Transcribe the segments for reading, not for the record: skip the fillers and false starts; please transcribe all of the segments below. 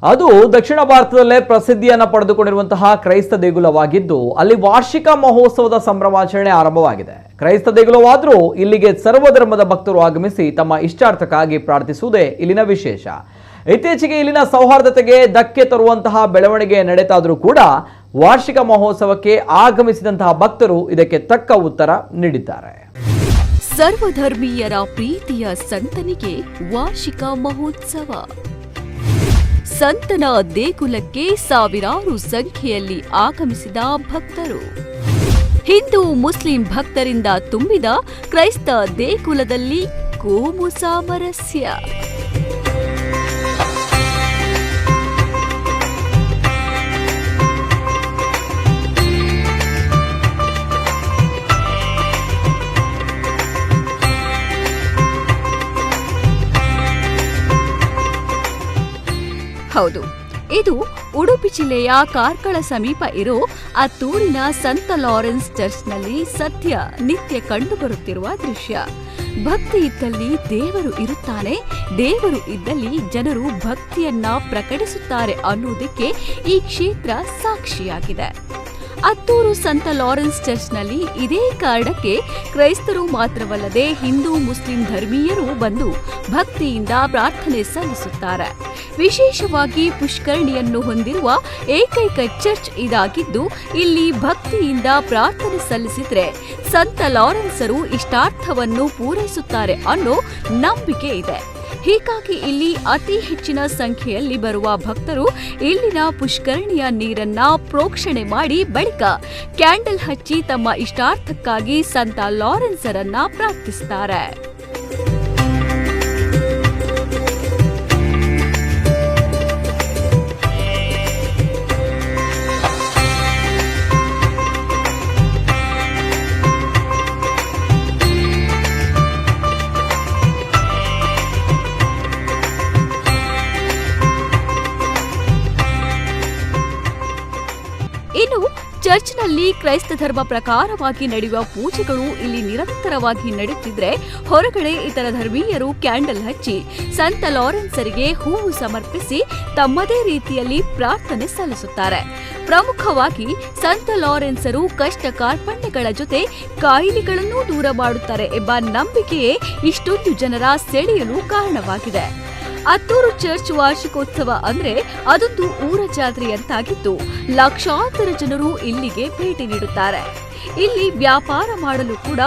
ಅದು ದಕ್ಷಿಣ ಭಾರತದಲ್ಲೇ ಪ್ರಸಿದ್ಧಿಯನ್ನು ಪಡೆದುಕೊಂಡಿರುವಂತಹ ಕ್ರೈಸ್ತ ದೇಗುಲವಾಗಿದ್ದು ಅಲ್ಲಿ ವಾರ್ಷಿಕ ಮಹೋತ್ಸವದ ಸಂಭ್ರಮಾಚರಣೆ ಆರಂಭವಾಗಿದೆ. ಕ್ರೈಸ್ತ ದೇಗುಲವಾದರೂ ಇಲ್ಲಿಗೆ ಸರ್ವಧರ್ಮದ ಭಕ್ತರು ಆಗಮಿಸಿ ತಮ್ಮ ಇಷ್ಟಾರ್ಥಕ್ಕಾಗಿ ಪ್ರಾರ್ಥಿಸುವುದೇ ಇಲ್ಲಿನ ವಿಶೇಷ. ಇತ್ತೀಚೆಗೆ ಇಲ್ಲಿನ ಸೌಹಾರ್ದತೆಗೆ ಧಕ್ಕೆ ತರುವಂತಹ ಬೆಳವಣಿಗೆ ನಡೆತಾದರೂ ಕೂಡ ವಾರ್ಷಿಕ ಮಹೋತ್ಸವಕ್ಕೆ ಆಗಮಿಸಿದಂತಹ ಭಕ್ತರು ಇದಕ್ಕೆ ತಕ್ಕ ಉತ್ತರ ನೀಡಿದ್ದಾರೆ. ಸರ್ವಧರ್ಮೀಯರ ಪ್ರೀತಿಯ ಸಂತನಿಗೆ ವಾರ್ಷಿಕ ಮಹೋತ್ಸವ. ಸಂತನ ದೇಗುಲಕ್ಕೆ ಸಾವಿರಾರು ಸಂಖ್ಯೆಯಲ್ಲಿ ಆಗಮಿಸಿದ ಭಕ್ತರು. ಹಿಂದೂ ಮುಸ್ಲಿಂ ಭಕ್ತರಿಂದ ತುಂಬಿದ ಕ್ರೈಸ್ತ ದೇಗುಲದಲ್ಲಿ ಕೋಮು ಸಾಮರಸ್ಯ. ಹೌದು, ಇದು ಉಡುಪಿ ಜಿಲ್ಲೆಯ ಕಾರ್ಕಳ ಸಮೀಪ ಇರೋ ಅತ್ತೂರಿನ ಸಂತ ಲಾರೆನ್ಸ್ ಚರ್ಚ್ನಲ್ಲಿ ಸದ್ಯ ನಿತ್ಯ ಕಂಡುಬರುತ್ತಿರುವ ದೃಶ್ಯ. ಭಕ್ತಿ ಇದ್ದಲ್ಲಿ ದೇವರು ಇರುತ್ತಾನೆ, ದೇವರು ಇದ್ದಲ್ಲಿ ಜನರು ಭಕ್ತಿಯನ್ನ ಪ್ರಕಟಿಸುತ್ತಾರೆ ಅನ್ನೋದಕ್ಕೆ ಈ ಕ್ಷೇತ್ರ ಸಾಕ್ಷಿಯಾಗಿದೆ. ಅತ್ತೂರು ಸಂತ ಲಾರೆನ್ಸ್ ಚರ್ಚ್ನಲ್ಲಿ ಇದೇ ಕಾರಣಕ್ಕೆ ಕ್ರೈಸ್ತರು ಮಾತ್ರವಲ್ಲದೆ ಹಿಂದೂ ಮುಸ್ಲಿಂ ಧರ್ಮೀಯರು ಬಂದು ಭಕ್ತಿಯಿಂದ ಪ್ರಾರ್ಥನೆ ಸಲ್ಲಿಸುತ್ತಾರೆ. ವಿಶೇಷವಾಗಿ ಪುಷ್ಕರಣಿಯನ್ನು ಹೊಂದಿರುವ ಏಕೈಕ ಚರ್ಚ್ ಇದಾಗಿದ್ದು ಇಲ್ಲಿ ಭಕ್ತಿಯಿಂದ ಪ್ರಾರ್ಥನೆ ಸಲ್ಲಿಸಿದ್ರೆ ಸಂತ ಲಾರೆನ್ಸರು ಇಷ್ಟಾರ್ಥವನ್ನು ಪೂರೈಸುತ್ತಾರೆ ಅನ್ನೋ ನಂಬಿಕೆ ಇದೆ. ಹೀಗಾಗಿ ಇಲ್ಲಿ ಅತಿ ಹೆಚ್ಚಿನ ಸಂಖ್ಯೆಯಲ್ಲಿ ಬರುವ ಭಕ್ತರು ಇಲ್ಲಿನ ಪುಷ್ಕರಣಿಯ ನೀರನ್ನ ಪ್ರೋಕ್ಷಣೆ ಮಾಡಿ ಬಳಿಕ ಕ್ಯಾಂಡಲ್ ಹಚ್ಚಿ ತಮ್ಮ ಇಷ್ಟಾರ್ಥಕ್ಕಾಗಿ ಸಂತ ಲಾರೆನ್ಸರನ್ನ ಪ್ರಾರ್ಥಿಸುತ್ತಾರೆ. ಇನ್ನು ಚರ್ಚ್ನಲ್ಲಿ ಕ್ರೈಸ್ತ ಧರ್ಮ ಪ್ರಕಾರವಾಗಿ ನಡೆಯುವ ಪೂಜೆಗಳು ಇಲ್ಲಿ ನಿರಂತರವಾಗಿ ನಡೆಯುತ್ತಿದ್ರೆ ಹೊರಗಡೆ ಇತರ ಧರ್ಮೀಯರು ಕ್ಯಾಂಡಲ್ ಹಚ್ಚಿ ಸಂತ ಲಾರೆನ್ಸರಿಗೆ ಹೂವು ಸಮರ್ಪಿಸಿ ತಮ್ಮದೇ ರೀತಿಯಲ್ಲಿ ಪ್ರಾರ್ಥನೆ ಸಲ್ಲಿಸುತ್ತಾರೆ. ಪ್ರಮುಖವಾಗಿ ಸಂತ ಲಾರೆನ್ಸರು ಕಷ್ಟ ಕಾರ್ಪಣ್ಯಗಳ ಜೊತೆ ಕಾಯಿಲೆಗಳನ್ನು ದೂರ ಮಾಡುತ್ತಾರೆ ಎಂಬ ನಂಬಿಕೆಯೇ ಇಷ್ಟೊಂದು ಜನರ ಸೆಳೆಯಲು ಕಾರಣವಾಗಿದೆ. ಅತ್ತೂರು ಚರ್ಚ್ ವಾರ್ಷಿಕೋತ್ಸವ ಅಂದ್ರೆ ಅದೊಂದು ಊರ ಜಾತ್ರೆಯಂತಾಗಿದ್ದು ಲಕ್ಷಾಂತರ ಜನರು ಇಲ್ಲಿಗೆ ಭೇಟಿ ನೀಡುತ್ತಾರೆ. ಇಲ್ಲಿ ವ್ಯಾಪಾರ ಮಾಡಲು ಕೂಡ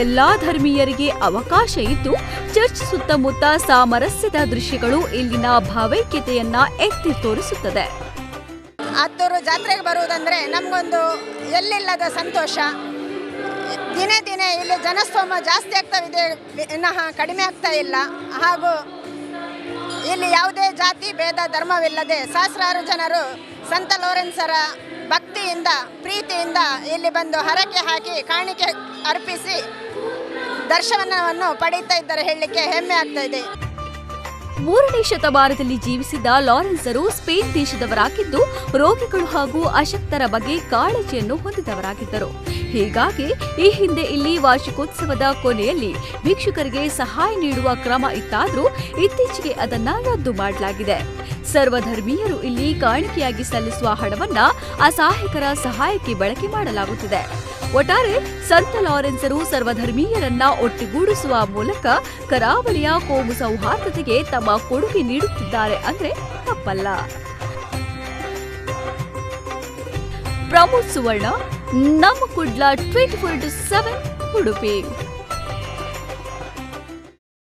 ಎಲ್ಲಾ ಧರ್ಮೀಯರಿಗೆ ಅವಕಾಶ ಇದ್ದು ಚರ್ಚ್ ಸುತ್ತಮುತ್ತ ಸಾಮರಸ್ಯದ ದೃಶ್ಯಗಳು ಇಲ್ಲಿನ ಭಾವೈಕ್ಯತೆಯನ್ನ ಎತ್ತಿ ತೋರಿಸುತ್ತದೆ. ಅತ್ತೂರು ಜಾತ್ರೆಗೆ ಬರುವುದಂದ್ರೆ ನಮಗೊಂದು ಎಲ್ಲಿಲ್ಲದ ಸಂತೋಷ. ದಿನೇ ದಿನೇ ಇಲ್ಲಿ ಜನಸ್ತೋಮ ಜಾಸ್ತಿ ಆಗ್ತಾ ಇದೆ, ವಿನಃ ಕಡಿಮೆ ಆಗ್ತಾ ಇಲ್ಲ. ಹಾಗೂ ಇಲ್ಲಿ ಯಾವುದೇ ಜಾತಿ ಭೇದ ಧರ್ಮವಿಲ್ಲದೆ ಸಹಸ್ರಾರು ಜನರು ಸಂತ ಲಾರೆನ್ಸರ ಭಕ್ತಿಯಿಂದ ಪ್ರೀತಿಯಿಂದ ಇಲ್ಲಿ ಬಂದು ಹರಕೆ ಹಾಕಿ ಕಾಣಿಕೆ ಅರ್ಪಿಸಿ ದರ್ಶನವನ್ನು ಪಡೆಯುತ್ತಾ ಇದ್ದಾರೆ. ಹೇಳಲಿಕ್ಕೆ ಹೆಮ್ಮೆ ಆಗ್ತಾ ಇದೆ. 3ನೇ ಶತಮಾನದಲ್ಲಿ ಜೀವಿಸಿದ ಲಾರೆನ್ಸರು ಸ್ಪೇನ್ ದೇಶದವರಾಗಿದ್ದು ರೋಗಿಗಳು ಹಾಗೂ ಅಶಕ್ತರ ಬಗ್ಗೆ ಕಾಳಜಿಯನ್ನು ಹೊಂದಿದವರಾಗಿದ್ದರು. ಹೀಗಾಗಿ ಈ ಹಿಂದೆ ಇಲ್ಲಿ ವಾರ್ಷಿಕೋತ್ಸವದ ಕೊನೆಯಲ್ಲಿ ಭಿಕ್ಷುಕರಿಗೆ ಸಹಾಯ ನೀಡುವ ಕ್ರಮ ಇತ್ತಾದರೂ ಇತ್ತೀಚೆಗೆ ಅದನ್ನ ರದ್ದು ಮಾಡಲಾಗಿದೆ. ಸರ್ವಧರ್ಮೀಯರು ಇಲ್ಲಿ ಕಾಣಿಕೆಯಾಗಿ ಸಲ್ಲಿಸುವ ಹಣವನ್ನ ಅಸಹಾಯಕರ ಸಹಾಯಕ್ಕೆ ಬಳಕೆ ಮಾಡಲಾಗುತ್ತಿದೆ. ಒಟ್ಟಾರೆ ಸಂತ ಲಾರೆನ್ಸರು ಸರ್ವಧರ್ಮೀಯರನ್ನ ಒಟ್ಟುಗೂಡಿಸುವ ಮೂಲಕ ಕರಾವಳಿಯ ಕೋಮು ಸೌಹಾರ್ದತೆಗೆ ತಮ್ಮ ಕೊಡುಗೆ ನೀಡುತ್ತಿದ್ದಾರೆ ಅಂದ್ರೆ ತಪ್ಪಲ್ಲ. ಪ್ರಮೋದ್ ಸುವರ್ಣ, ನಮ್ಮ ಕುಡ್ಲ 24/7 ಉಡುಪಿ.